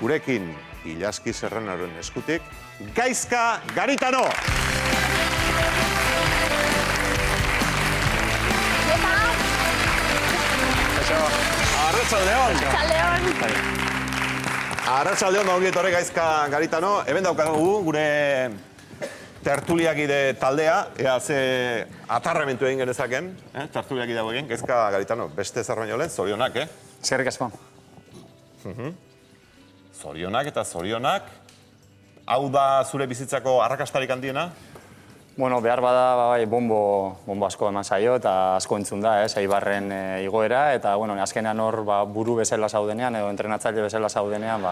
Gurekin Ilaski Serranoren eskutik, Gaizka Garitano! Arratsaldeon! Arratsaldeon da ongi etorri Gaizka Garitano. Hemen daukagu gure tertuliakide taldea, ea ze atarramentu egin genezaken, tertuliakide hau egin, Gaizka Garitano, beste zer baino lehen, zorionak, Zerrik asko. Zorionak eta zorionak, hau da zure bizitzako arrakastarik handiena? Bueno, behar bada bai, bombo asko eman zaio eta asko entzun da, Eibarren igoera, eta bueno, azkenean hor buru bezala zaudenean edo entrenatzaile bezala zaudenean,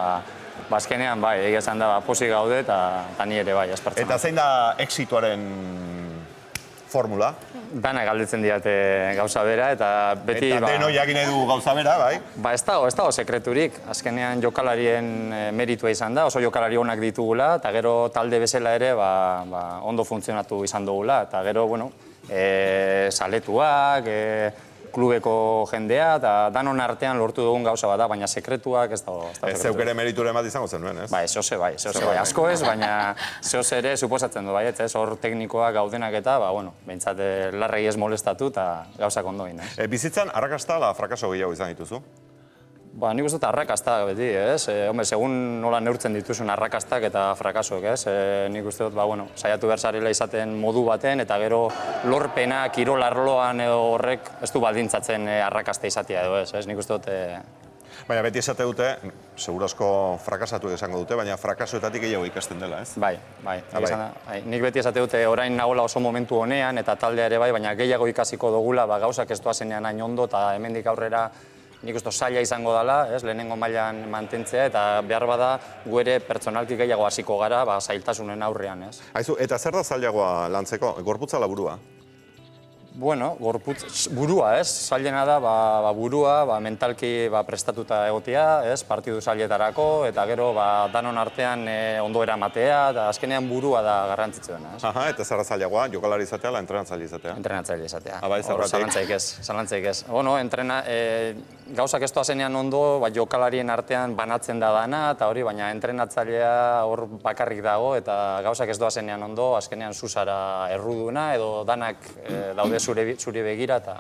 azkenean bai, egia esan da pozik gaude eta ni ere bai, espartzen. Eta zein da exitoaren formula? Dana galdetzen diate gauza bera eta beti... Eta deno jakin nahi du gauza bera, bai? Ez dago sekreturik. Azkenean jokalarien meritua izan da, oso jokalari onak ditugula, eta gero talde bezala ere ondo funtzionatu izan dugula. Eta gero, bueno, saletuak, klubeko jendea, eta danon artean lortu dugun gauza bat da, baina sekretuak ez dago. Ez zeuk ere meriture bat izango zenuen, ez? Bai, zehose bai. Asko ez, baina zehose ere suposatzen du, bai, ez? Hor teknikoak gaudenak eta, bueno, behintzat larregi ez molestatu eta gauzak ondo egin, ez? Bizitzan, arrakasta ala frakaso gehiago izan dituzu? Nik uste dut arrakasta beti, ez? Hombre, segun nola neurtzen dituzun arrakastak eta frakasok, ez? Nik uste dut, saiatu berzarela izaten modu baten, eta gero lorpena, kirol arloan edo horrek ez du baldintzatzen arrakasta izatea edo, ez? Nik uste dut... Baina beti esate dute, segurazko frakasatu esango dute, baina frakasoetatik gehiago ikasten dela, ez? Bai. Nik beti esate dute orain nagola oso momentu honean eta taldea ere bai, baina gehiago ikasiko dugula, gauzak ez doazenean hain ondo eta hemendik aurrera nik uste zaila izango dela, lehenengo mailan mantentzea, eta behar bada gu ere pertsonalki gehiago hasiko gara zailtasunen aurrean, ez? Aizu, eta zer da zailagoa lantzeko? Gorputza ala burua? Bueno, burua, ez? Zailena da, burua, mentalki prestatuta egotea, ez? Partidu zailetarako, eta gero danon artean ondo eramatea, eta azkenean burua da garrantzitsuena, ez? Eta zer da zailagoa? Jokalari izatea ala entrenatzaile izatea? Entrenatzaile izatea. Bai, zergatik? Zalantzaik ez. Bueno, gauzak ez doazenean ondo, jokalarien artean banatzen da dana, eta hori, baina entrenatzailea hor bakarrik dago, eta gauzak ez doazenean ondo, azkenean zuzara erruduna, edo danak daude zure begira eta...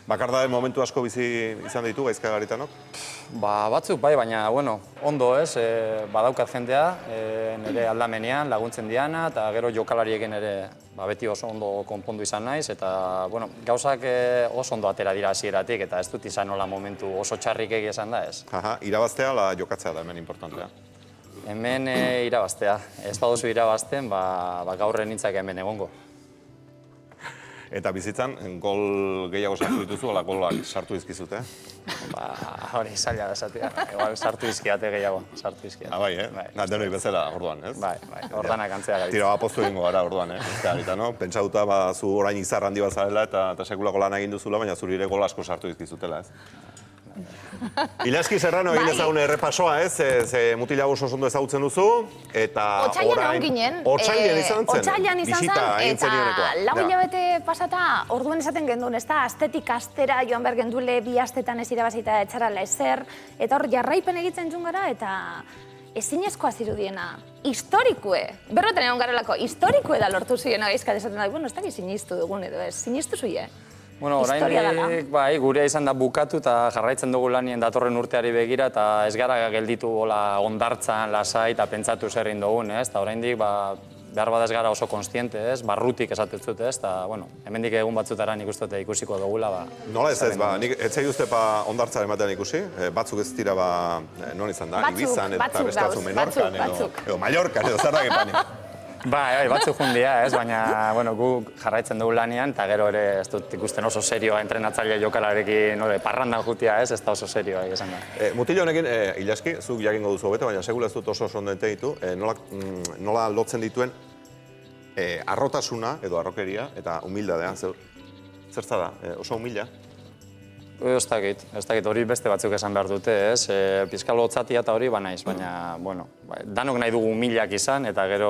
Bakardaden momentu asko bizi izan ditu Gaizka Garitanok? Batzuk bai, baina, bueno, ondo ez, badaukat jendea, nire aldamenean laguntzen diana, eta gero jokalariekin ere beti oso ondo konpondu izan naiz, eta, bueno, gauzak oso ondo atera dira hasieratik, eta ez dut izan nola momentu oso txarrik egia esan da ez. Irabaztea ala jokatzea da hemen importantea? Hemen irabaztea. Ez baduzu irabazten, gaur nintzak hemen egongo. Eta bizitzan, gol gehiago sartu dituzu, ala golak sartu izkizute? Hori, zaila da esatea. Sartu izkiate gehiago, sartu izkiate. Bai, denoi bezala orduan, ez? Bai, ordanak antzea gaitz. Tira, apostu egingo gara orduan, Pentsatuta, zu orain izar handi bat zarela eta sekulako lan egin duzula, baina zuri ere gol asko sartu izkizutela, ez? Ilaski Serrano egin ezagun errepasoa, ez? Ze mutila oso ondo ezagutzen duzu, eta orain... Otsailean izan zen. Otsailean izan zen, eta lau hilabete pasata orduan esaten gendun, ez da, astetik astera joan behar gendule bi astetan ez irabazita etxarala ezer, eta hor jarraipen egiten jun gara, eta ezinezkoa zirudiena, historikue, berroten egon garelako, historikue da lortu ziena Gaizka desaten da, bueno, ez da sinistu dugun edo ez, sinistu zuie. Bueno, oraindik gurea izan da bukatu eta jarraitzen dugu lanien datorren urteari begira eta ez gara gelditu ondartzan, lasai eta pentsatu zerrin dugun, ez? Eta oraindik behar bada ez gara oso konstiente, ez? Barrutik esatetzut, ez? Eta, bueno, hemendik egun batzutara nik uste ikusiko dugula, Nola ez, nik etzai uste ondartzaren batean ikusi? Batzuk ez dira, non izan da? Ibizan eta beste batzu Menorkan edo Mallorcan edo zer da gepani. Bai, batzuk jundia, ez, baina, bueno, gu jarraitzen dugu lanean, eta gero ere ez dut ikusten oso serioa entrenatzaile jokalarekin, parrandan jutia, ez da oso serioa, esan da. Mutillo honekin, Ilaski, zuk jakingo duzu hobeto, baina segula ez dut oso ondente ditu, nola lotzen dituen arrotasuna edo arrokeria eta humildadea, zertza da, oso humila? Ez dakit, hori beste batzuk esan behar dute, ez? Pizkalo hotzatia eta hori banaiz, baina, bueno, danok nahi dugu milak izan, eta gero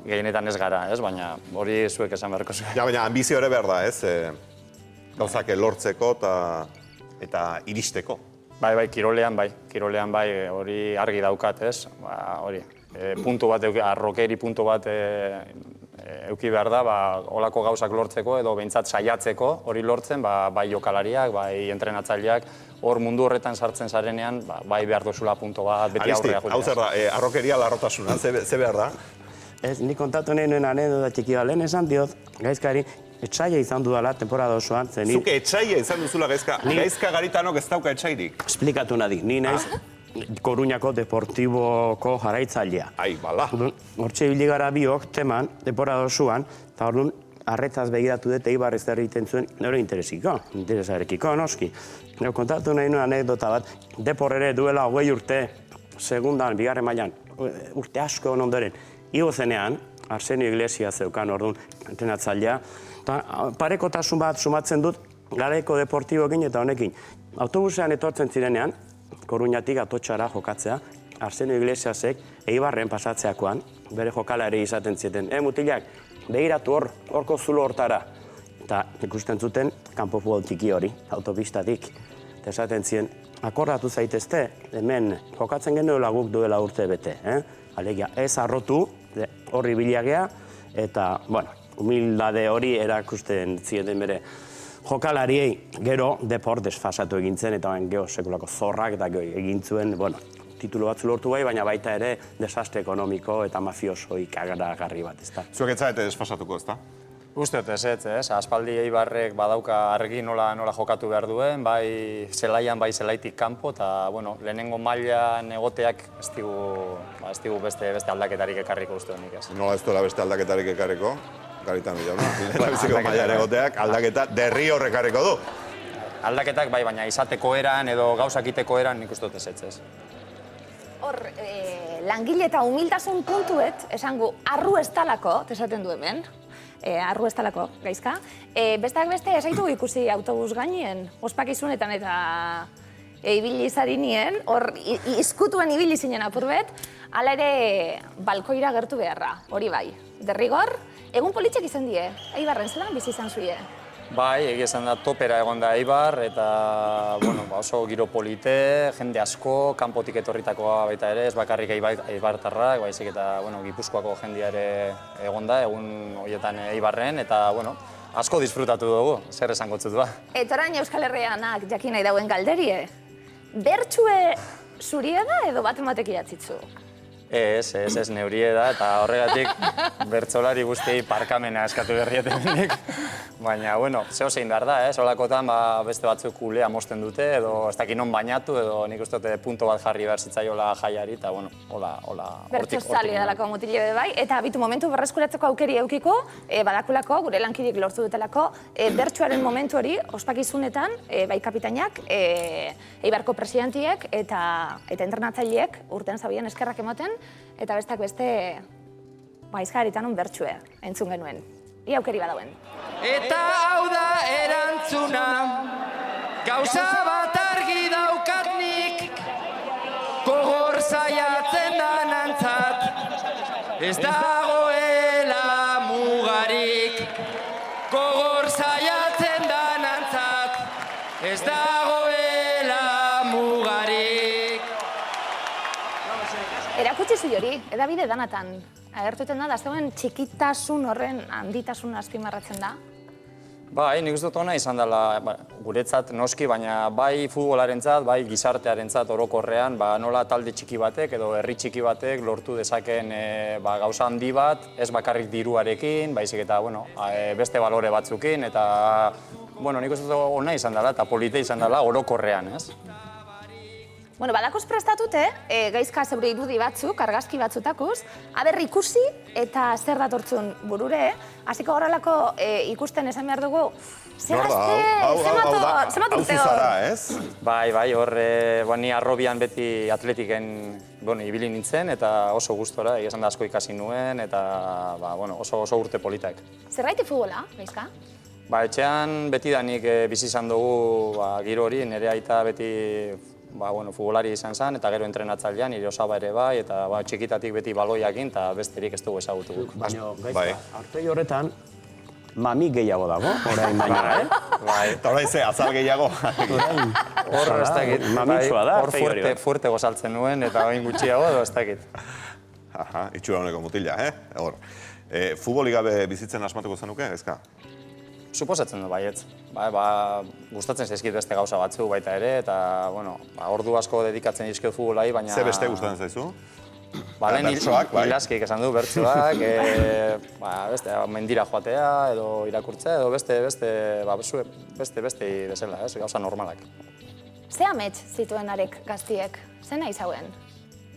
gehienetan ez gara, ez? Baina hori zuek esan beharko zuen. Ja, baina ambizio ere behar da, ez? Gauzak lortzeko eta iristeko. Bai, kirolean bai, hori argi daukat, ez? Hori, puntu bat, arrokeri puntu bat euki behar da, olako gauzak lortzeko edo behintzat saiatzeko hori lortzen, bai jokalariak, bai entrenatzaileak, hor mundu horretan sartzen zarenean, bai behar duzula puntu bat, beti aurrera jutea. Hau zer da, arrokeria larrotasuna, ze behar da? Ez, nik kontatu nahi nuen anedota txiki bat, lehen esan diot, gaizkari, etxaila izan dudala temporada osoan, zen Zuke etxaila izan duzula gaizka, gaizka Garitanok ez dauka etxairik. Esplikatu nahi, ni naiz Koruñako Deportiboko jaraitzailea. Ai, bala. Hortxe ibili gara biok teman, temporada osoan, eta orduan, arretaz begiratu dut Eibar ez egiten zuen, nero interesarekiko, noski. Nero kontatu nahi nuen anekdota bat, Depor ere duela 20 urte, segundan, bigarren mailan, urte asko ondoren, igo zenean, Arsenio Iglesias zeukan orduan entrenatzailea, eta parekotasun bat sumatzen dut garaiko deportiboekin eta honekin. Autobusean etortzen zirenean, Koruñatik Atotxara jokatzea, Arsenio Iglesiasek Eibarren pasatzeakoan, bere jokalari izaten zieten. Mutilak, begiratu horko zulo hortara. Eta ikusten zuten, kanpo futbol tiki hori, autopistatik. Eta esaten zien, akordatu zaitezte, hemen jokatzen genuela guk duela urte bete. Alegia, ez arrotu, horri biliagea, eta, bueno, humildade hori erakusten zieten bere jokalariei gero Depor desfasatu egin zen, eta gero sekulako zorrak eta egin zuen, bueno, titulu batzu lortu bai, baina baita ere desastre ekonomiko eta mafioso ikagaragarri bat, ezta. Zuek ez zaite desfasatuko, ezta? Uste dut ez, aspaldi Eibarrek badauka argi nola jokatu behar duen, bai zelaian, bai zelaitik kanpo, eta, bueno, lehenengo mailan egoteak ez digu beste aldaketarik ekarriko uste honik ez. Nola ez duela beste aldaketarik ekarriko? Garitano jauna, lehenabiziko mailan egoteak aldaketa derri horrekarriko du. Aldaketak bai, baina izateko eran edo gauzakiteko eran nik uste dut ez. Hor, langile eta humiltasun puntuet, esango, arru ez talako, esaten du hemen, arru ez talako, gaizka. Besteak beste, esaitu ikusi autobus gainien, ospakizunetan eta ibili zarinien, hor, izkutuen ibili zinen apurbet, hala ere balkoira gertu beharra, hori bai. Derrigor, egun politxek izan die, Eibarren zelan bizi izan zuie? Bai, egia esan da topera egon da Eibar, eta bueno, oso giro polite, jende asko, kanpotik etorritakoa baita ere, ez bakarrik Eibartarrak, baizik eta bueno, Gipuzkoako jendea ere egon da, egun horietan Eibarren, eta bueno, asko disfrutatu dugu, zer esango zut ba. Etorain Euskal Herrianak jakin nahi dauen galderie, bertxue zurie da edo bat-ematek idatzitzu? Ez, neurie da, eta horregatik bertsolari guztiei parkamena eskatu berrieten nik. Baina, bueno, zeo zein behar da, holakotan beste batzuk kulea mosten dute, edo ez dakit non bainatu, edo nik uste dute punto bat jarri behar zitzaiola jaiari, eta, bueno, hola, hortik. Bertxozali dalako mutile bai, eta bitu momentu berreskuratzeko aukeri eukiko, badakulako, gure lankideek lortu dutelako, bertxuaren momentu hori, ospakizunetan, bai kapitainak, Eibarko presidentiek eta entrenatzaileek urtean zabien eskerrak emoten, eta besteak beste Gaizka Garitanon bertxue entzun genuen. Ia aukeri badauen. Eta hau da erantzuna, gauza bat argi daukat nik, gogor saiatzen danantzat, ez dagoela mugarik. Gogor saiatzen danantzat, ez dagoela mugarik. Erakutsi zu hori, edabide danatan. Agertuten da, zeuen txikitasun horren handitasun azpimarratzen da? Bai, nik uste dut ona izan dela guretzat noski, baina bai futbolarentzat, bai gizartearentzat orokorrean, nola talde txiki batek edo herri txiki batek lortu dezaken gauza handi bat, ez bakarrik diruarekin, baizik eta beste balore batzukin, eta nik uste dut ona izan dela eta polite izan dela orokorrean, ez? Bueno, badakuz prestatute, Gaizka zeure irudi batzuk, argazki batzutakuz, aber ikusi eta zer datortzun burure, hasiko horrelako ikusten esan behar dugu, zer gazte, zemat urte hor? Bai, hor, ni arrobian beti atletiken ibili nintzen, eta oso gustora, esan da asko ikasi nuen, eta oso urte politak. Zer gaiti futbola, Gaizka? Etxean beti danik bizi izan dugu giro hori, nire aita beti futbolari izan zen, eta gero entrenatzailean, nire osaba ere bai, eta txikitatik beti baloiakin, eta besterik ez dugu ezagutu. Baina, Gaizka, artei horretan, mami gehiago dago, orain baina, Eta orain ze, azal gehiago. Hor, ez dakit. Mamitsua da, Hor fuerte gozaltzen nuen, eta hain gutxiago, edo ez dakit. Aha, itxura honeko mutila, Hor. Futbolik gabe bizitzen asmatuko zenuke, ezka? Suposatzen du baietz. Gustatzen zaizkit beste gauza batzu baita ere, eta, bueno, ordu asko dedikatzen dizkiot futbolai, baina... Ze beste gustatzen zaizu? Lehen Bertsoak, bai. Ilaskik esan du, bertsoak, mendira joatea, edo irakurtzea, edo beste bezala, gauza normalak. Ze amets zituen arek gaztiek? Ze nahi zauen?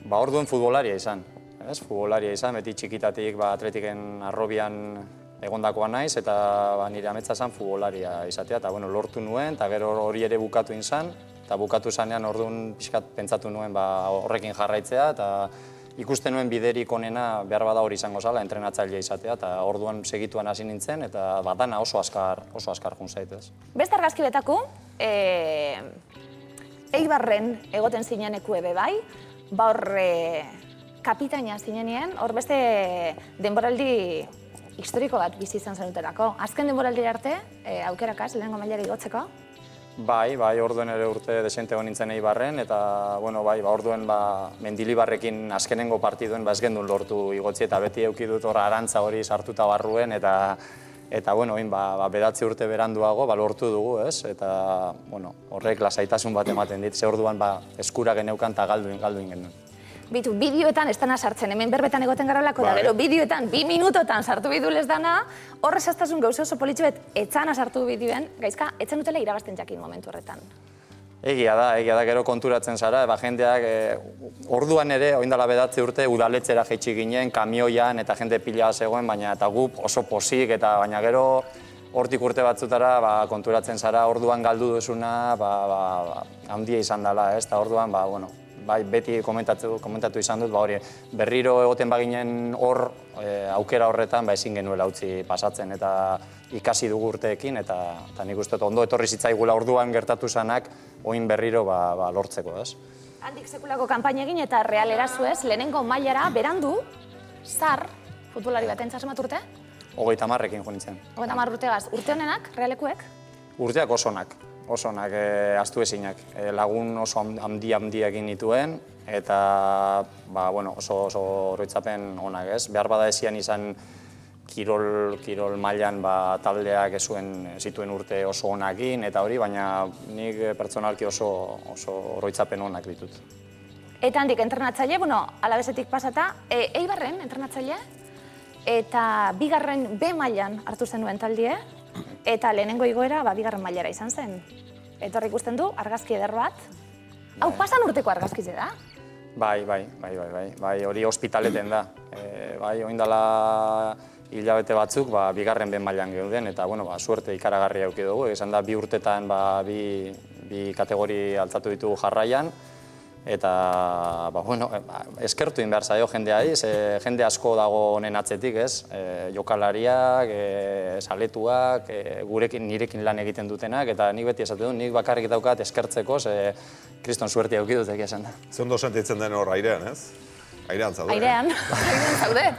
Orduen futbolaria izan. Futbolaria izan, beti txikitatik atletiken arrobian egondakoa naiz, eta nire ametsa zen futbolaria izatea, eta lortu nuen, eta gero hori ere bukatu izan, eta bukatu zanean orduan pixkat pentsatu nuen horrekin jarraitzea, eta ikusten nuen biderik onena behar bada hori izango zala, entrenatzailea izatea, eta orduan segituan hasi nintzen, eta dana oso azkar jun zaitez. Beste argazki betaku, Eibarren egoten zineneku ebe bai, hor kapitaina zinenien, hor beste denboraldi historiko bat bizi izan zenutelako. Azken denboraldi arte, aukerakaz, lehenengo mailari igotzeko? Bai, orduen ere urte desente hon nintzen Eibarren, eta orduen Mendilibarrekin azkenengo partiduen ez gendun lortu igotzi, eta beti eukidut hor arantza hori sartuta barruen, eta bedatzi urte beranduago lortu dugu, ez? Eta horrek lasaitasun bat ematen dit, ze orduan eskura geneukan eta galduin genuen. Bitu, bideoetan ez dana sartzen, hemen berbetan egoten garralako da, gero bideoetan, 2 minutotan sartu bidulez dana, horrez aztasun gauza oso politxo etzana sartu bideoen, gaizka, etzen dutela irabazten jakin momentu horretan. Egia da, gero konturatzen zara, jendeak orduan ere, oindala bedatzi urte, udaletxera jaitsi ginen, kamioian eta jende pila zegoen, eta gu oso posik, eta baina gero hortik urte batzutara konturatzen zara, orduan galdu duzuna, handia izan dela, eta orduan, beti komentatu izan dut, berriro egoten baginen hor, aukera horretan, ezin genuela utzi pasatzen, eta ikasi dugu urteekin, eta nik uste ondo etorri zitzaigula orduan gertatu zanak, oin berriro lortzeko, ez? Handik sekulako kanpaina egin eta realera zuez, lehenengo mailara berandu, zar, futbolari baten txasumat urte? 30ekin jo nintzen. 30 urtegaz, urte honenak, realekuek? Urteak osonak, astu ezinak. Lagun oso handi egin nituen, eta oso oroitzapen onak, ez? Behar bada ezian izan kirol mailan taldeak zituen urte oso onakin, eta hori, baina nik pertsonalki oso oroitzapen onak ditut. Eta handik entrenatzaile, alabezetik pasata, Eibarren entrenatzaile, eta bigarren B mailan hartu zenuen taldie, eta lehenengo igoera bigarren mailara izan zen. Etorri ikusten du, argazki eder bat. Hau, pasan urteko argazkize da? Bai, hori ospitaleten da. Oindala hilabete batzuk, bigarren B mailan geuden, eta, suerte ikaragarria auki dugu. Esan da, 2 urtetan, bi kategori altzatu ditugu jarraian, eta, eskertu egin behar zaio jendeari, jende asko dago honen atzetik, ez? Jokalariak, saletuak, nirekin lan egiten dutenak, eta nik beti esate du, nik bakarrik daukat eskertzeko, kriston suertia auki dut egia esan da. Ze ondo sentitzen den hor airean, ez? Airean zaude. Airean zaude.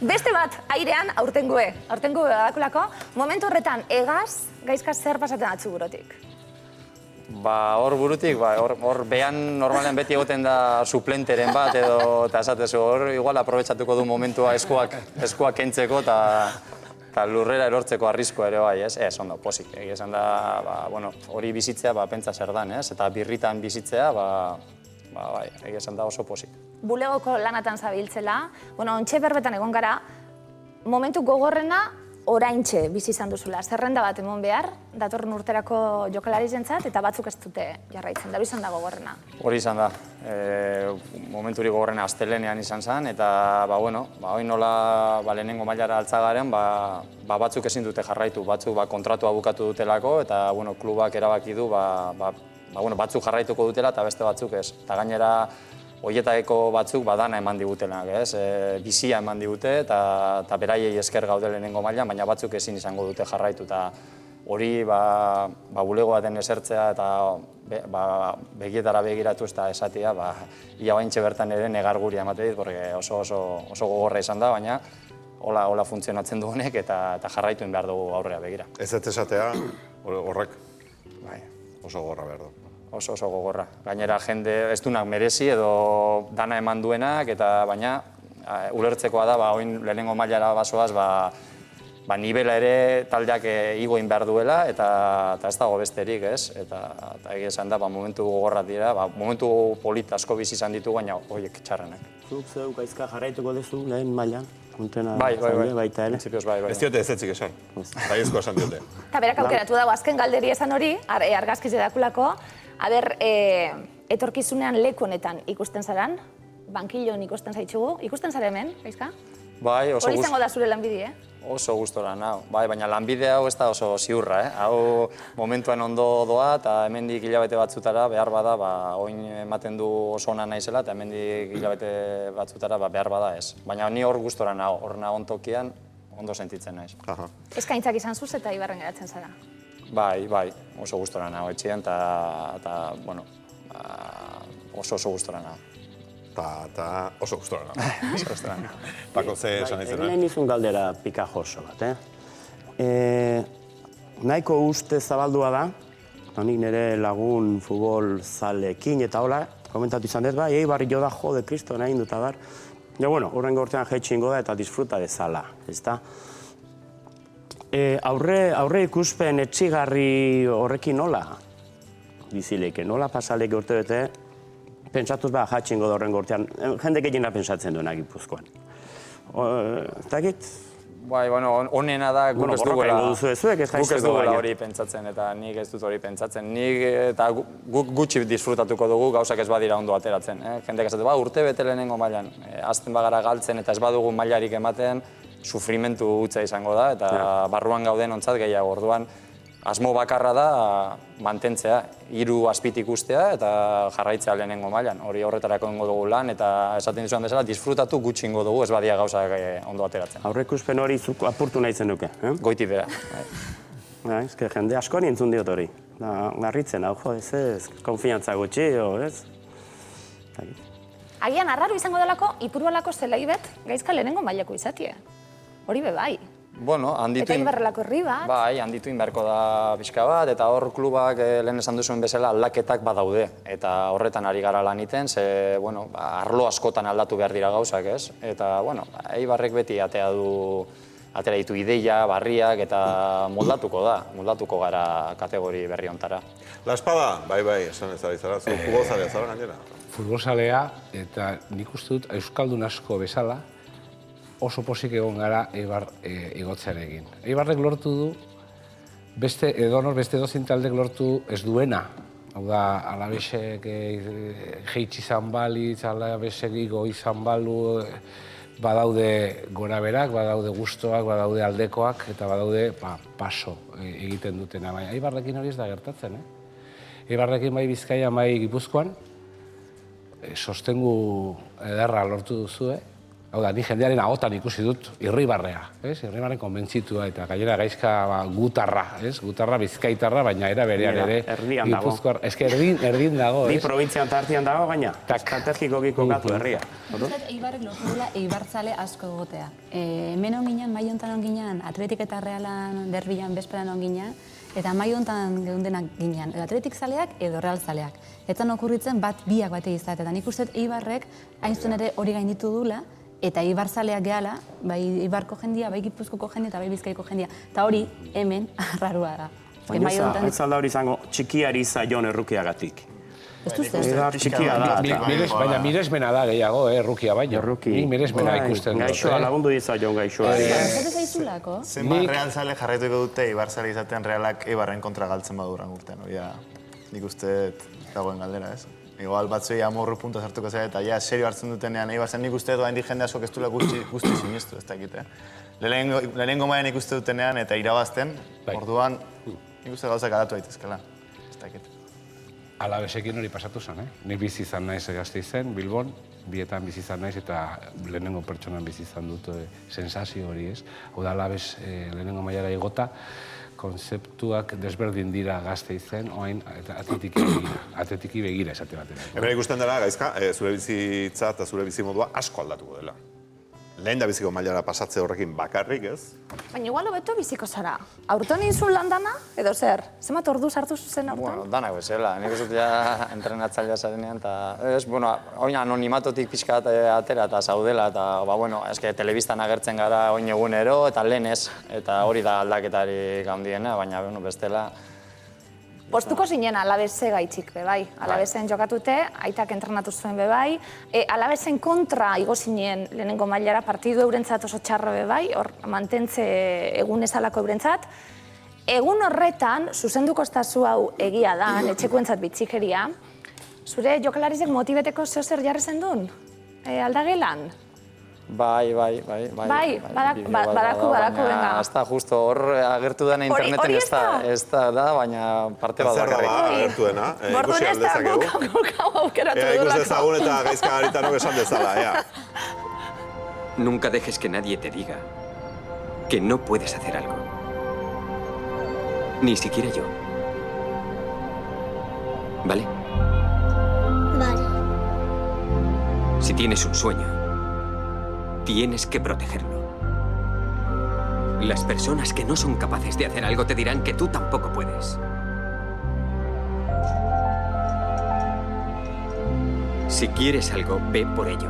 Beste bat, airean aurtengoe badakulako, momentu horretan, egaz, gaizka zer pasatzen atzu burutik? Hor burutik, hor behan normalen beti egoten da suplenteren bat, eta esatezu, hor igual aprobetsatuko du momentua eskuak kentzeko, eta lurrera erortzeko arriskoa ere bai, ez? Ondo, posik, esan da, hori bizitzea, pentsa zer dan, ez? Eta birritan bizitzea, esan da oso posik. Bulegoko lanatan zabiltzela, ontxe berbetan egon gara, momentu gogorrena oraintxe bizi izan duzula. Zerrenda bat emon behar, datorren urterako jokalari zentzat, eta batzuk ez dute jarraitzen, da hori izan da gogorrena. Hori izan da. Momenturi gogorrena astelenean izan zen, eta, hori nola lehenengo mailara altzagaren, batzuk ezin dute jarraitu, batzuk kontratua bukatu dutelako, eta, klubak erabaki du, batzuk jarraituko dutela eta beste batzuk ez. Eta gainera, horietako batzuk dana eman digutelanak, ez? Bizia eman digute eta beraiei esker gaude lehenengo mailan, baina batzuk ezin izango dute jarraitu. Eta hori bulegoa den esertzea eta begietara begiratu eta esatea, ia baintxe bertan ere negar guria emate dit, oso gogorra izan da, baina hola funtzionatzen du honek eta jarraitu behar dugu aurrera begira. Ez esatea horrek. Bai. Oso gogorra behar du. Oso gogorra. Gainera jende ez dunak merezi edo dana eman duenak, eta baina ulertzekoa da, oin lehenengo mailara basoaz, nibela ere taldeak igoin behar duela, eta ez dago besterik, ez? Eta egia esan da, momentu gogorrak dira, momentu polit asko bizi izan ditu, baina horiek txarrenak. Zuk zeu gaizka jarraituko duzu lehen mailan? Bai, baita ere. Printzipioz bai. Ez diote ez etzik esan. Baiezko esan diote. Eta berak aukeratu dago azken galderi esan hori, argazkiz edakulako, etorkizunean leku honetan ikusten zaran, bankilloan ikusten zaitxugu, ikusten zara hemen, Gaizka? Bai, oso hori izango da zure lanbide, Oso gustora nao. Bai, baina lanbide hau ez da oso ziurra, Hau momentuan ondo doa, eta hemendik hilabete batzutara behar bada, oin ematen du oso ona naizela, eta hemendik hilabete batzutara behar bada ez. Baina ni hor gustora nao, hor nagon tokian ondo sentitzen naiz. Eskaintzak izan zuz eta Ibarren geratzen zara. Bai, oso gustora nao etxean, eta bueno, oso gustora nao. Eta oso gustora nao. Oso gustora nao. Pako ze esan izena? Egin nizun galdera pikajoso bat, Nahiko uste zabaldua da, nik nire lagun futbol zalekin eta hola, komentatu izan dut, Eibarri jo da jode kristo nahi dut abar. Ja, bueno, horrengo urtean jaitxingo da eta disfruta dezala, ezta? Aurre ikuspen etxigarri horrekin nola bizileke, nola pasaleke urte bete, pentsatuz jaitxingo da horrengo urtean, jende gehiena pentsatzen duena Gipuzkoan. Eta egit? Bai, onena da guk ez dugula hori pentsatzen, eta nik ez dut hori pentsatzen. Eta guk gutxi disfrutatuko dugu gauzak ez badira ondo ateratzen. Jendek esaten, urte bete lehenengo mailan, azten bagara galtzen eta ez badugu mailarik ematen, sufrimentu hutsa izango da, eta barruan gauden ontzat gehiago. Orduan, asmo bakarra da mantentzea, 3 azpitik ustea eta jarraitzea lehenengo mailan. Hori horretarako ingo dugu lan, eta esaten dizuan bezala, disfrutatu gutxi ingo dugu, ez badia gauzak ondo ateratzen. Aurreikuspen hori zuk apurtu nahi zen duke, Goiti bera. Ezke, jende asko nintzun diot hori. Garritzen, ez, konfiantza gutxi, ez? Agian, arraro izango delako, Ipurualako zelaibet Gaizka lehenengo mailako izatie. Hori bai. Eta Ibarrelako herri bat. Bai, handitu inberko da pixka bat, eta hor klubak lehen esan duzuen bezala aldaketak badaude. Eta horretan ari gara lan iten, arlo askotan aldatu behar dira gauzak, ez? Eta, Eibarrek beti atera ditu ideia, barriak, eta moldatuko gara kategori berri hontara. La Espada, bai, esan ez ari zara, zu futbolzalea zara gainera? Futbolzalea, eta nik uste dut euskaldun asko bezala, oso pozik egon gara Eibar igotzearekin. Eibarrek lortu du, beste dozin taldek lortu ez duena. Hau da, Alabesek jeitsi izan balitz, Alabesek igo izan balu, badaude goraberak, badaude gustoak, badaude aldekoak, eta badaude paso egiten dutena. Baina Eibarrekin hori ez da gertatzen, Eibarrekin bai Bizkaia, bai Gipuzkoan, sostengu ederra lortu duzue. Hau da, ni jendearen ahotan ikusi dut Irribarrea, Irribarren konbentzitua eta gainera Gaizka gutarra, gutarra bizkaitarra, baina era berean ere Gipuzkoar. Ez que erdin dago, Bi probintzian tartian dago, gaina, estrategikoki kokatu herria. Eibarrek lortu dela Eibartzale asko egotea. Hemen onginan, mai hontan onginan, Atletik eta Realan derbilan bezperan onginan, eta mai hontan geundenak ginean, edo Atletik zaleak edo Real zaleak. Etzan okurritzen biak bate izatea, eta nik uste Eibarrek hain zuen ere hori gainditu dula, eta Eibar zaleak gehala, bai Eibarko jendia, bai Gipuzkoko jendia eta bai Bizkaiko jendia. Eta hori hemen arrarua da. Ez alda hori izango txikiari zaion errukiagatik. Ez duzte? Txikia da. Baina miresmena da gehiago, errukia baina. Nik miresmena ikusten dut. Gaixoa lagundu dizaion gaixoa. Zer zaizulako? Zenbat Real zale jarraituko dute Eibar zale izaten Realak Eibarren kontra galtzen baduran urtean. Nik uste dagoen galdera, ez? Igual batzuei amorru punta sartuko zera eta serio hartzen dutenean Eibar zen nik uste dut hain jende asko ez duela guzti sinistu, ez dakit, Lehenengo maian ikuste dutenean eta irabazten, orduan nik uste gauzak adatu daitezkela, ez dakit. Alabesekin hori pasatu zen, Nik bizi izan naiz Gasteizen, Bilbon, bietan bizi izan naiz eta lehenengo pertsonan bizi izan dut sensazio hori, ez? Hau da Alabes lehenengo mailara igota, konzeptuak desberdin dira Gasteizen, oain atletiki begira esate batera. Hemen ikusten dela, Gaizka, zure bizitza eta zure bizimodua asko aldatuko dela. lehen da biziko mailara pasatze horrekin bakarrik, ez? Baina igual hobeto biziko zara. Aurton izun landana, edo zer? Zemat ordu sartu zuzen aurton? Bueno, danak bezala, nik ez dut ja entrenatzailea zarenean, eta ez, bueno, oin anonimatotik pixka atera eta zaudela, eta, bueno, eske telebistan agertzen gara oin egunero, eta lehen ez, eta hori da aldaketarik handiena, baina, bueno, bestela, Postuko zinen Alabese gaitxik, bebai. Alabesen jokatute, aitak entrenatu zuen bebai. Alabesen kontra igo zinen lehenengo mailara partidu eurentzat oso txarro bebai, hor mantentze egun ezalako eurentzat. Egun horretan, zuzenduko estazu hau egia da, etxekuentzat bitxikeria, zure jokalarizek motibeteko zeo zer jarri zen duen? Aldagelan? Bai, badaku, venga. Ez da, justo, hor agertu dena interneten ez da, baina parte bat bakarrik. Zer da agertu dena, ikusi aldezakegu. Gukau aukeratu dut. Ikus dezagun eta gaizka garitanok esan dezala, ea. Nunca dejes que nadie te diga que no puedes hacer algo. Ni siquiera yo. ¿Vale? Vale. Si tienes un sueño, tienes que protegerlo. Las personas que no son capaces de hacer algo te dirán que tú tampoco puedes. Si quieres algo, ve por ello.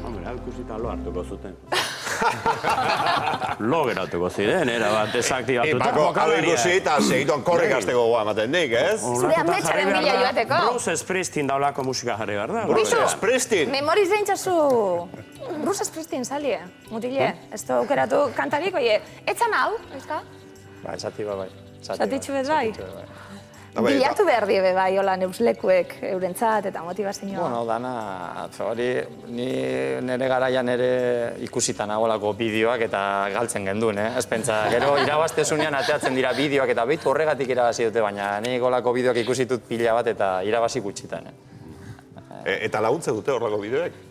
Hombre, ikusita lo hartuko zuten. Lo geratuko ziren, erabat desaktibatuta. Hau ikusi eta segituan korrik hasteko goa ematen dik, ez? Zure ametxaren bila joateko. Bruce Springsteen daulako musika jarri behar da. Bruce Springsteen! Memoriz deintzazu Bruce Springsteen salie, mutile. Ez du aukeratu kantarik, oie, etzan hau, ezka? Ba, esati bai. Zatitxu bet bai. Bilatu behar die bai, hola, neuslekuek eurentzat eta motivazioa. Bueno, dana, hori, ni nire garaian ere ikusitan nagolako bideoak eta galtzen genduen, Ez pentsa, gero irabaztezunean ateatzen dira bideoak eta bitu horregatik irabazi dute, baina ni golako bideoak ikusitut pila bat eta irabazi gutxitan, Eta laguntze dute horrelako bideoek?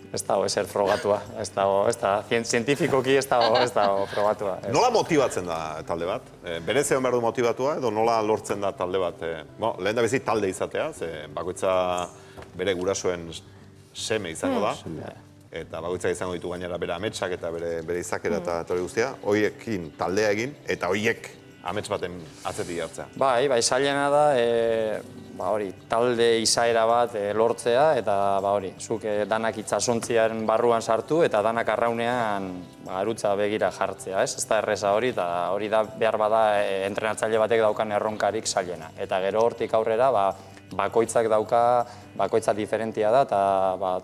Ez dago ezer frogatua, ez da, zientifikoki ez dago frogatua. Nola motibatzen da talde bat? Berez egon behar du motibatua edo nola lortzen da talde bat? Lehen da bezi talde izatea, bakoitza bere gurasoen seme izango da. Eta bakoitza izango ditu gainera bere ametsak eta bere izakera eta hori guztia. Hoiekin taldea egin eta hoiek amets baten atzetik hartzea. Bai, zailena da, hori, talde izaera bat lortzea, eta hori, zuk danak itsasontziaren barruan sartu, eta danak arraunean arutza begira jartzea, ez? Ez da erreza hori, eta hori da behar bada entrenatzaile batek daukan erronkarik zailena. Eta gero hortik aurrera, bakoitzak dauka, bakoitza diferentia da, eta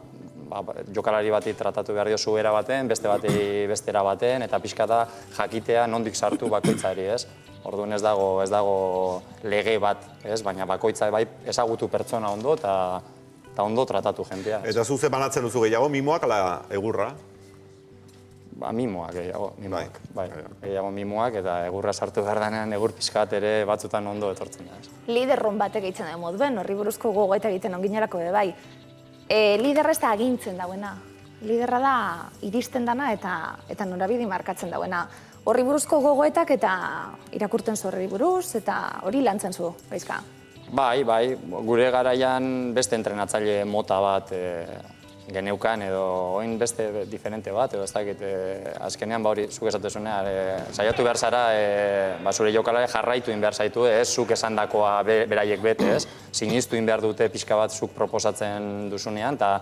jokalari bati tratatu behar diozu era baten, beste bati bestera baten, eta pixka da jakitea nondik sartu bakoitzari, ez? Orduan ez dago lege bat, baina bakoitza bai ezagutu pertsona ondo eta ondo tratatu jentea. Eta zuze banatzen duzu gehiago, mimoak ala egurra? Mimoak gehiago, mimoak. Gehiago mimoak eta egurra sartu behar denean egur pixkat ere batzutan ondo etortzen da. Liderron batek egiten da moduen, horri buruzko gogoeta egiten onginerako bai. Liderra ez da agintzen dauena. Liderra da iristen dana eta norabide markatzen dauena. Horri buruzko gogoetak eta irakurten zu horri buruz, eta hori lantzen zu, Gaizka? Bai, gure garaian beste entrenatzaile mota bat geneukan, edo oin beste diferente bat, edo ez dakit, azkenean hori, zuk esatezunea, saiatu behar zara, zure jokalare jarraitu behar zaitu, zuk esandakoa beraiek bete, sinistu behar dute pixka bat zuk proposatzen duzunean, eta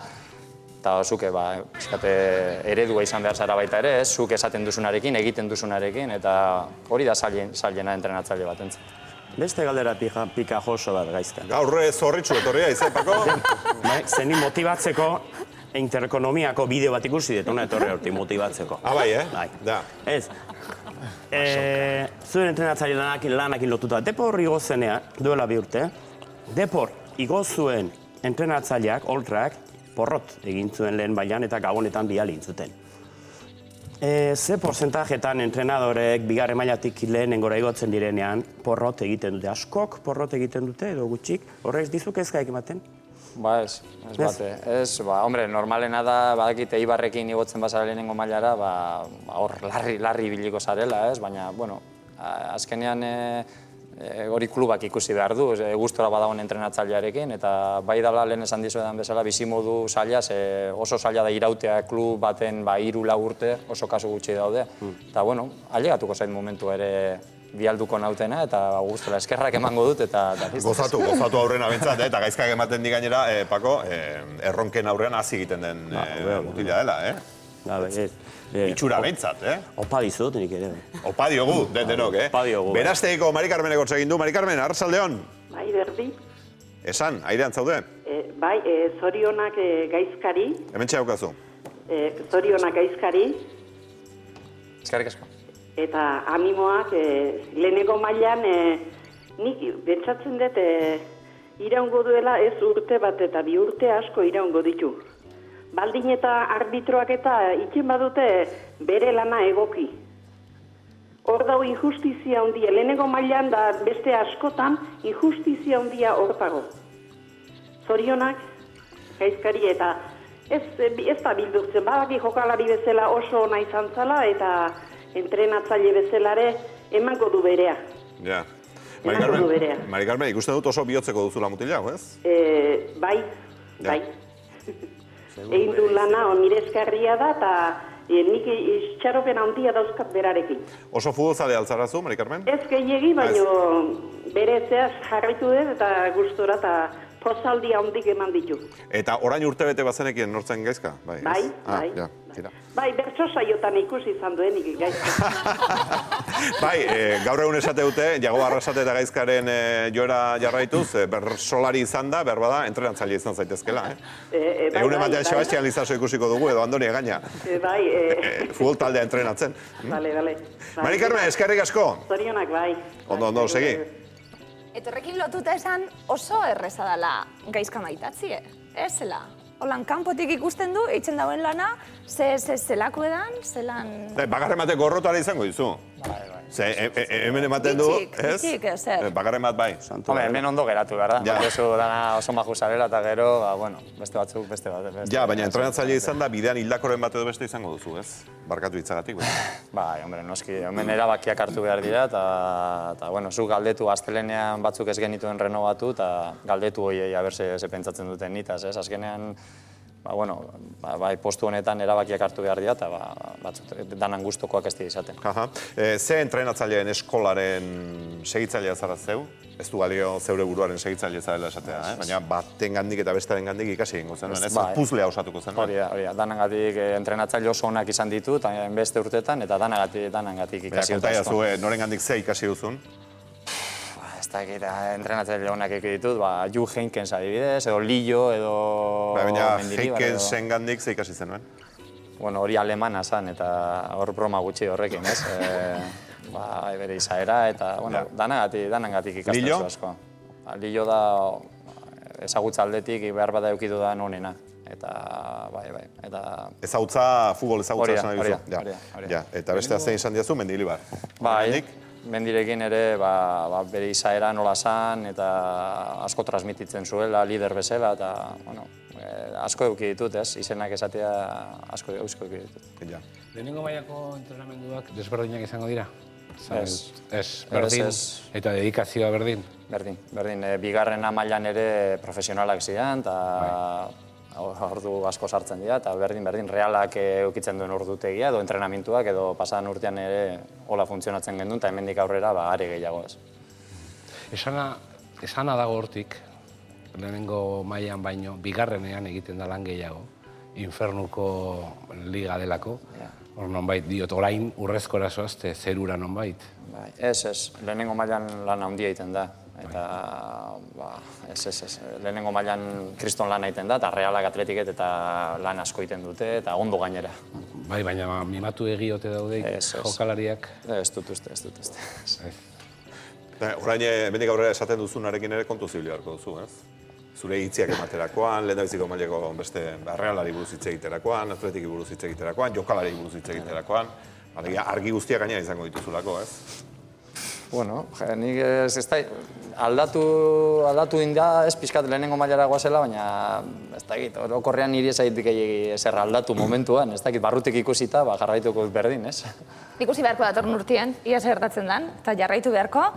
zuke eredua izan behar zara baita ere, zuk esaten duzunarekin, egiten duzunarekin, eta hori da zailena entrenatzaile bat entzat. Beste galdera pika joso bat, Gaizka. Gaur zorritxu etorria, Pako? Zeni motibatzeko interekonomiako bideo bat ikusi dut, hona etorri hortik motibatzeko. Bai, Da. Ez. Zuen entrenatzaile lanakin lotuta, Depor igo zenean, duela bi urte, Depor igo zuen entrenatzaileak, oltrak, porrot egin zuen lehen bailan eta gabonetan bihali zuten. Ze porzentajetan entrenadorek bigarren mailatik lehenengora igotzen direnean porrot egiten dute? Askok porrot egiten dute edo gutxik? Horrez dizuk ezkaik ematen? Ez bate. Hombre, normalena da, badakite Eibarrekin igotzen bazara lehenengo mailara, hor larri biliko zarela, baina, bueno, azkenean hori klubak ikusi behar du, gustora badagoen entrenatzailearekin, eta bai dala lehen esan dizuetan bezala bizimodu zaila, oso zaila da irautea klub baten 3-4 urte, oso kasu gutxi daude. Eta, bueno, ailegatuko zait momentu ere bialduko nautena, eta gustora eskerrak emango dut, eta... Gozatu aurrena bentsat, eta gaizkak ematen di gainera, Pako, erronken aurrean hasi egiten den mutila dela, Itxura bentsat, Opa dizut nik ere. Opa diogu, denok, Opa diogu. Berazteiko Mari Carmenek hortz egin du. Mari Carmen, arratsaldeon. Bai, berdi. Esan, airean zaude? Bai, zorionak gaizkari. Hementxe daukazu. Zorionak gaizkari. Eskerrik asko. Eta animoak lehenengo mailan nik pentsatzen dut iraungo duela ez urte bat eta 2 urte asko iraungo ditu. Baldin eta arbitroak eta itzen badute bere lana egoki. Hor dau injustizia handia, lehenengo mailan da beste askotan injustizia handia hor dago. Zorionak, gaizkari eta ez da bildurtzen, badaki jokalari bezala oso ona izan zala eta entrenatzaile bezalare emango du berea. Ja. Mari Carmen, ikusten dut oso bihotzeko duzula mutila, ez? Bai. Egin du lana nire eskarria da, eta nik itxaropen handia dauzkat berarekin. Oso futbolzale altzarazu, Mari Carmen? Ez gehiegi, baina bere zeaz jarraitu dut eta gustora eta pozaldi handik eman ditu. Eta orain urtebete bazenekien nortzen gaizka? Bai, bertso saiotan ikusi izan duenik gaizka. Bai, gaur egun esate dute, Jago Arrasate eta Gaizkaren joera jarraituz, bersolari izan da, berbada, entrenatzaile izan zaitezkela, Egun ematean Sebastian Lizaso ikusiko dugu, edo Andoni Egaña. Bai. Futbol taldea entrenatzen. Bale. Mari Carmen, eskerrik asko. Zorionak, bai. Ondo, segi. Eta horrekin lotuta esan oso erreza dela gaizka maitatzi, zela. Holan, kanpotik ikusten du, eitzen dauen lana, zelako edan, zelan... Bakarren batek gorrotara izango dizu. Hemen ematen du, ez? Bitxik, zer. Bakarren bat bai. Hombre, hemen ondo geratu, berda? Batezu dana oso maju zarela, eta gero, beste batzuk, beste bat. Ja, baina entrenatzaile izan da, bidean hildakoren bat edo beste izango duzu, ez? Barkatu hitzagatik, Bai, hombre, noski, hemen erabakiak hartu behar dira, eta, bueno, zu galdetu astelenean batzuk ez genituen renovatu, eta galdetu hoiei aber ze pentsatzen duten nitaz, ez? Azkenean, bai, postu honetan erabakiak hartu behar dira, eta batzuk danan gustokoak ez dira izaten. Ze entrenatzaileen eskolaren segitzailea zara zeu? Ez du balio zeure buruaren segitzailea zarela esatea, baina baten gandik eta bestaren gandik ikasi egingo zenuen, ez? Puzlea osatuko zenuen. Hori, danangatik entrenatzaile oso onak izan ditut, beste urtetan, eta danangatik ikasi dut asko. Konta noren gandik ze ikasi duzun? Ez dakit, entrenatzaile honak eki ditut, Ju Heinkens adibidez, edo Lillo, edo Baina Heikensen gandik ze ikasi zenuen? Bueno, hori alemana zan, eta hor broma gutxi horrekin, ez? Bere izaera, eta, bueno, danangatik ikasten zu asko. Lillo da ezagutza aldetik behar bada eukitu da onena. Eta, bai, eta... Ezagutza, futbol ezagutza esan nahi duzu? Hori. Eta beste zein izan diazu, Mendilibar? Bai, Mendirekin ere bere izaera nola zan, eta asko transmititzen zuela, lider bezala, eta, bueno, asko eduki ditut, ez? Izenak esatea asko eduki ditut. Lehenengo mailako entrenamenduak desberdinak izango dira? Ez. Berdin, eta dedikazioa berdin? Berdin. Bigarrena mailan ere profesionalak zidan, eta ordu asko sartzen dira, eta berdin, realak eukitzen duen ordutegia, edo entrenamentuak, edo pasadan urtean ere hola funtzionatzen gendun, eta hemendik aurrera are gehiago ez. Esana dago hortik, lehenengo mailan baino, bigarrenean egiten da lan gehiago, infernuko liga delako, hor nonbait diot, orain urrezko erasoazte, zerura nonbait. Ez, lehenengo mailan lan handia egiten da. Eta, lehenengo mailan kriston lan egiten da, eta realak atletiket eta lan asko egiten dute, eta ondo gainera. Bai, baina mimatu egiote daude jokalariak? Ez dut uste. Orain, bendik aurrera esaten duzunarekin ere kontu zibili beharko duzu, ez? Zure hitziak ematerakoan, lehendabiziko maileko beste realari buruz hitz egiterakoan, atletiki buruz hitz egiterakoan, jokalari buruz hitz egiterakoan, argi guztiak gaina izango dituzulako, ez? Bueno, nik ez da, aldatu inda, ez pixkat lehenengo mailara goazela, baina ez dakit, orokorrean niri ezaitik ezer aldatu momentuan, ez dakit, barrutik ikusita, jarraituko berdin, ez? Ikusi beharko datorren urtien, ia zer gertatzen den, eta jarraitu beharko.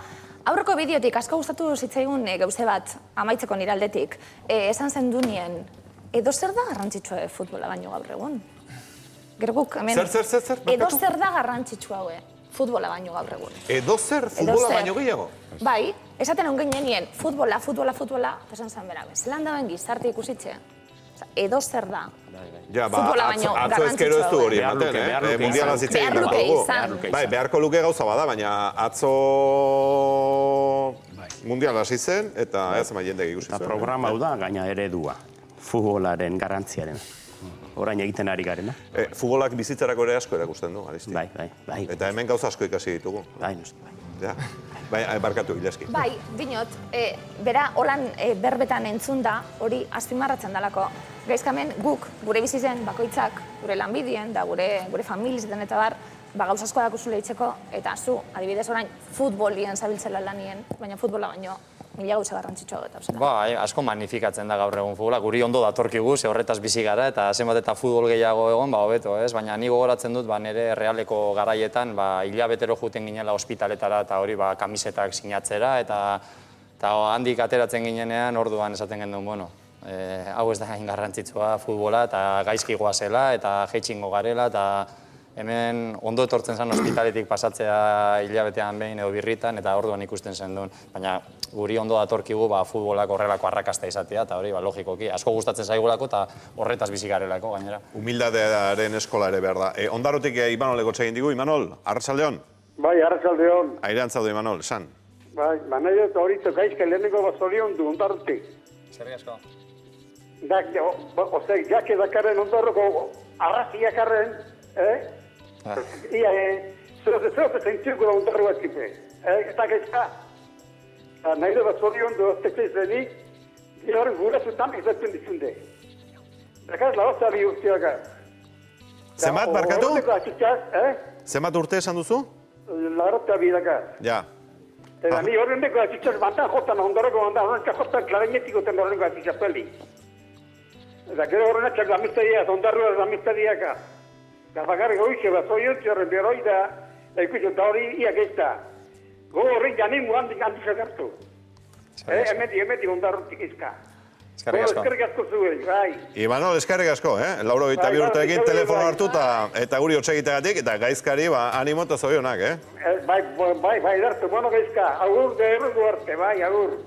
Aurreko bideotik asko gustatu zitzaigun gauze bat, amaitzeko nire aldetik. Esan zen dunien, edo zer da garrantzitsua futbola baino gaur egun? Gero guk, hemen... Zer? Edo zer da garrantzitsua futbola baino gaur egun. Edo zer futbola baino gehiago? Bai, esaten ongen genien, futbola, esan zen bera, zelan dauen gizarte ikusitxe. Edo zer da. Ja, futbola baino atzo ezkero ez du hori ematen, mundiala zitzen beharluke izan. Bai, beharko luke gauza bada, baina atzo mundiala hasi zen, eta ez ema jendek ikusi zuen. Eta programa hau da, gaina eredua, futbolaren garrantziaren. Orain egiten ari garena. Futbolak bizitzarako ere asko erakusten du, Aristi. Bai. Eta hemen gauza asko ikasi ditugu. Bai. Barkatu, Ileski. Bai, dinot, bera holan berbetan entzun da, hori azpimarratzen dalako. Gaizkamen guk, gure bizitzen bakoitzak, gure lanbideen, da gure familizetan eta bar, gauz asko dakuzule itzeko, eta zu, adibidez orain, futbolien zabiltzela lanien, baina futbola baino, mila gauza garrantzitsua eta zera. Bai, asko magnifikatzen da gaur egun futbola, guri ondo datorkigu, ze horretaz bizi gara, eta zenbat eta futbol gehiago egon, hobeto, ez? Baina ni gogoratzen dut, nire realeko garaietan, hilabetero juten ginela ospitaletara, eta hori kamisetak sinatzera, eta handik ateratzen ginenean, orduan esaten genuen, bueno, hau ez da hain garrantzitsua futbola, eta gaizki goazela, eta jeitxingo garela, eta hemen ondo etortzen zen ospitaletik pasatzea hilabetean behin edo birritan, eta orduan ikusten zen duen. Baina guri ondo datorkigu futbolak horrelako arrakasta izatea, eta hori logikoki. Asko gustatzen zaigulako eta horretaz bizi garelako gainera. Humildadearen eskola ere behar da. Ondarotik Imanoleko txegin digu. Imanol, arratsaldeon? Bai, arratsaldeon. Airean zaude, Imanol, esan. Bai, nahi dut horito gaizke leheneko bazorion du ondarotik. Zerri asko. Ose, jake dakarren ondarroko arraziak arren, Zerose zentziko da ondarro bat kipe. Eta gaizka. Nahi dut bazorion du oztekte zenik, gero gurazutan izatzen dizunde. Dakar, laoza bi urteaka. Zemat, barkatu? Zemat urte esan duzu? Larota bi dakar. Ja. Eta ni horrendeko atxitxas bantan jotan, ondarroko bantan, hanka jotan klarinetiko ten horrenko atxitxas peli. Eta gero horrenatxak lamiztadiak, ondarroa lamiztadiaka. Eta bakarrik hoize bat zoiotzi horren beroi da, ikusi, eta hori iak ez da. Go horrein janimu handik zagartu. Emeti ondarrotik izka. Eskerrik asko zuen, bai. Imanol, eskerrik asko, Lauro eta bi urteekin telefono hartu eta guri hotxegitegatik, eta gaizkari animo eta zorionak, Bai, dartu, mono gaizka, agur derrugu arte, bai, agur.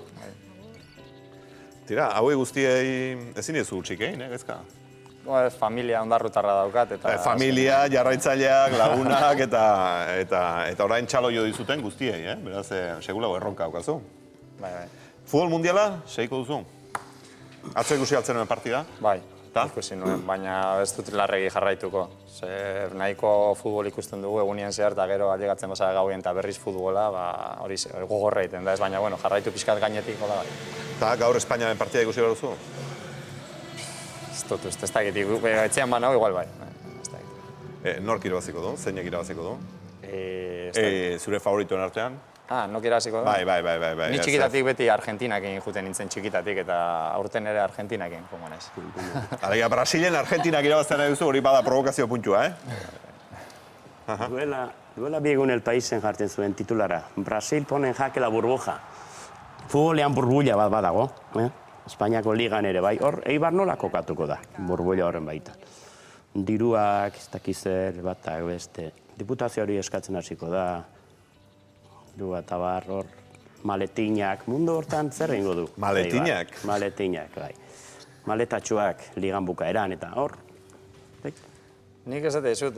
Tira, hauei guztiei ezin ezu utxik, gaizka? Familia ondarrutarra daukat, eta... Familia, jarraitzaileak, lagunak, eta orain txalo jo dizuten guztiei, beraz, segulago erronka daukazu. Bai. Futbol mundiala, seiko duzu? Atzo ikusi altzen nuen partida? Bai, ikusi nuen, baina ez dut larregi jarraituko. Nahiko futbol ikusten dugu egunien zehar, eta gero ailegatzen basa gauen eta berriz futbola, hori gogorra egiten da ez, baina jarraitu pixkat gainetik, hola bai. Eta gaur Espainiaren partida ikusi behar duzu? Ez dakit, etxean banau, igual bai. Nork irabaziko du? Zeinek irabaziko du? Zure favoritoen artean? Nok irabaziko du? Bai. Ni txikitatik beti Argentinakin juten nintzen txikitatik, eta aurten ere Argentinakin, como naiz. Alegia, Brasilen Argentinak irabazten nahi duzu, hori bada provokazio puntua, Duela biegun el paisen jartzen zuen titulara. Brasil ponen jake la burbuja. Futbolean burbuila bat badago, Espainiako ligan ere bai, hor, Eibar nola kokatuko da, burbuila horren baita. Diruak, ez dakizer, batak beste, diputazio hori eskatzen hasiko da, dirua eta bar, hor, maletinak, mundu hortan zer egingo du. Maletinak? Maletinak, bai. Maletatxoak ligan bukaeran, eta hor. Nik ez dut ezut,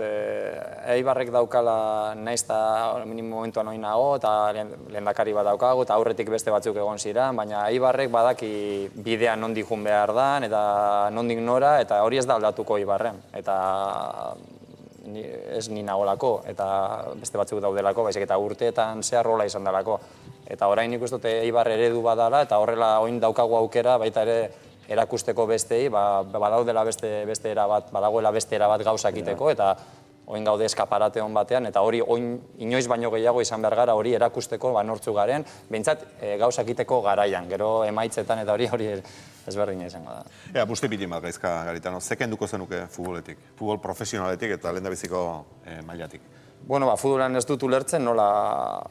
Eibarrek daukala naiz eta momentuan hori nago, eta lehendakari bat daukagu, eta aurretik beste batzuk egon ziren, baina Eibarrek badaki bidea nondik jun behar da, eta nondik nora, eta hori ez da aldatuko Eibarren. Eta ez ni nagolako, eta beste batzuk daudelako, baizik eta urteetan zehar rola izan dalako. Eta orain nik uste dut Eibar eredu badala, eta horrela oin daukagu aukera, baita ere erakusteko bestei, badagoela beste era bat gauzak iteko, eta oin gaude eskaparate hon batean, eta hori inoiz baino gehiago izan behar gara hori erakusteko nortzu garen, behintzat gauzak iteko garaian, gero emaitzetan eta hori ezberdina izango da. Ea, busti pitin bat gaizka, Garitano, zeken duko zenuke futboletik, futbol profesionaletik eta lehendabiziko mailatik? Bueno, futbolan ez dut ulertzen nola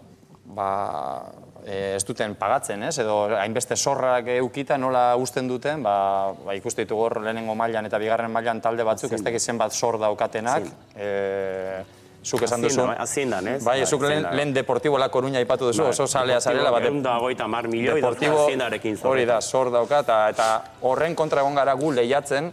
ez duten pagatzen, ez? Edo hainbeste zorrak eukita nola usten duten, ikuste ditugu hor lehenengo mailan eta bigarren mailan talde batzuk, ez dakit zenbat zor daukatenak. Zuk esan duzu. Azindan, ez? Bai, zuk lehen Deportibo La Coruña ipatu duzu, oso salea zarela. €150 milioi azindarekin zor. Hori da, zor dauka, eta horren kontra egon gara gu lehiatzen,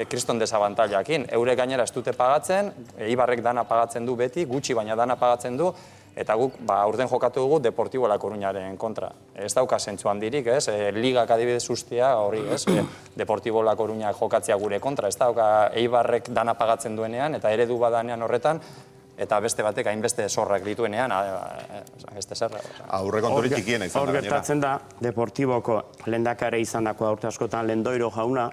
kriston desabantailakin. Eurek gainera ez dute pagatzen, Eibarrek dana pagatzen du beti, gutxi baina dana pagatzen du, eta guk aurten jokatu dugu Deportibo La Coruñaren kontra. Ez dauka zentzu handirik, ez? Ligak adibidez ustea, hori, ez? Deportibo La Coruña jokatzea gure kontra. Ez dauka Eibarrek dana pagatzen duenean, eta eredu badanean horretan, eta beste batek hainbeste zorrak dituenean, beste zerra. Aurrekonturik txikiena izan da. Hor gertatzen da, Deportiboko lehendakari izandako aurte askotan Lendoiro jauna,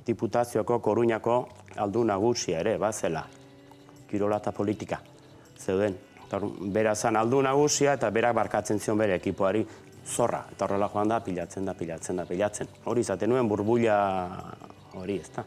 Diputazioko Koruñako aldu nagusia ere, bazela. Kirola eta politika. Zeuden. Bera zan aldu nagusia eta berak barkatzen zion bere ekipoari zorra. Eta horrela joan da, pilatzen. Hori izaten nuen burbuila hori, ez da.